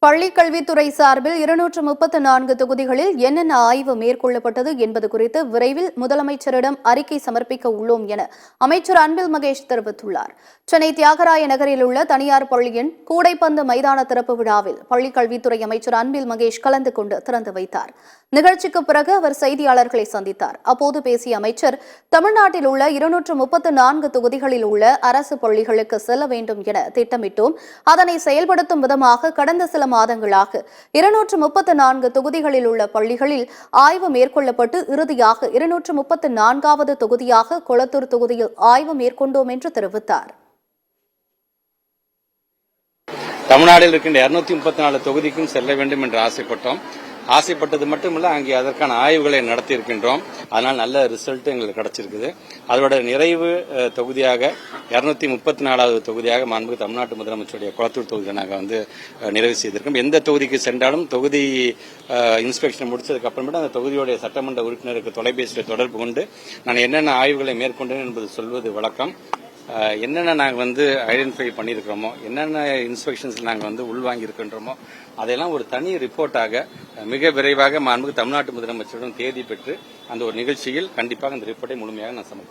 பள்ளிக் கல்வித்துறை சார்பில் 234 தொகுதிகளில் என்னென்ன ஆய்வு மேற்கொள்ளப்பட்டது என்பது குறித்து விரைவில் முதலமைச்சரிடம் அறிக்கை சமர்ப்பிக்க உள்ளோம் என அமைச்சர் அன்பில் மகேஷ் தெரிவித்துள்ளார். சென்னை தியாகராய நகரில் உள்ள தனியார் பள்ளியின் கூடைப்பந்து மைதான திறப்பு விழாவில் பள்ளிக் கல்வித்துறை அமைச்சர் அன்பில் மகேஷ் கலந்து கொண்டு திறந்து வைத்தார். நிகழ்ச்சிக்கு பிறகு அவர் செய்தியாளர்களை சந்தித்தார். அப்போது பேசிய அமைச்சர், தமிழ்நாட்டில் உள்ள 234 தொகுதிகளில் உள்ள அரசு பள்ளிகளுக்கு செல்ல வேண்டும் என திட்டமிட்டோம். அதனை செயல்படுத்தும் விதமாக கடந்த சில மாதங்களாக 234 தொகுதிகளில் உள்ள பள்ளிகளில் ஆய்வு மேற்கொள்ளப்பட்டு இறுதியாக 234வது தொகுதியாக கொளத்தூர் தொகுதியில் ஆய்வு மேற்கொண்டோம் என்று தெரிவித்தார். தமிழ்நாட்டில் இருக்கின்ற 234 தொகுதிக்கும் செல்ல வேண்டும் என்று ஆசைப்பட்டது மட்டுமல்ல, அங்கே அதற்கான ஆய்வுகளை நடத்தி இருக்கின்றோம். அதனால் நல்ல ரிசல்ட் எங்களுக்கு கிடைச்சிருக்குது. அதோட நிறைவு தொகுதியாக 234வது தொகுதியாக மாண்புமிகு தமிழ்நாட்டு முதலமைச்சருடைய கொளத்தூர் தொகுதியை நாங்கள் நிறைவு செய்திருக்கோம். எந்த தொகுதிக்கு சென்றாலும் தொகுதி இன்ஸ்பெக்ஷன் முடிச்சதுக்கு அப்புறமேட்டு அந்த தொகுதியுடைய சட்டமன்ற உறுப்பினருக்கு தொலைபேசியில் தொடர்பு கொண்டு நான் என்னென்ன ஆய்வுகளை மேற்கொண்டேன் என்பது சொல்வது வழக்கம். என்னென்ன நாங்கள் ஐடென்டிஃபை பண்ணியிருக்கிறோமோ, என்னென்ன இன்ஸ்பெக்ஷன்ஸ் நாங்கள் உள்வாங்கியிருக்கின்றோமோ, அதையெல்லாம் ஒரு தனி ரிப்போர்ட்டாக மிக விரைவாக மாண்புமிகு தமிழ்நாட்டு முதலமைச்சரிடம் தேதி பெற்று அந்த ஒரு நிகழ்ச்சியில் கண்டிப்பாக அந்த ரிப்போர்ட்டை முழுமையாக நான் சமர்ப்பிப்பேன்.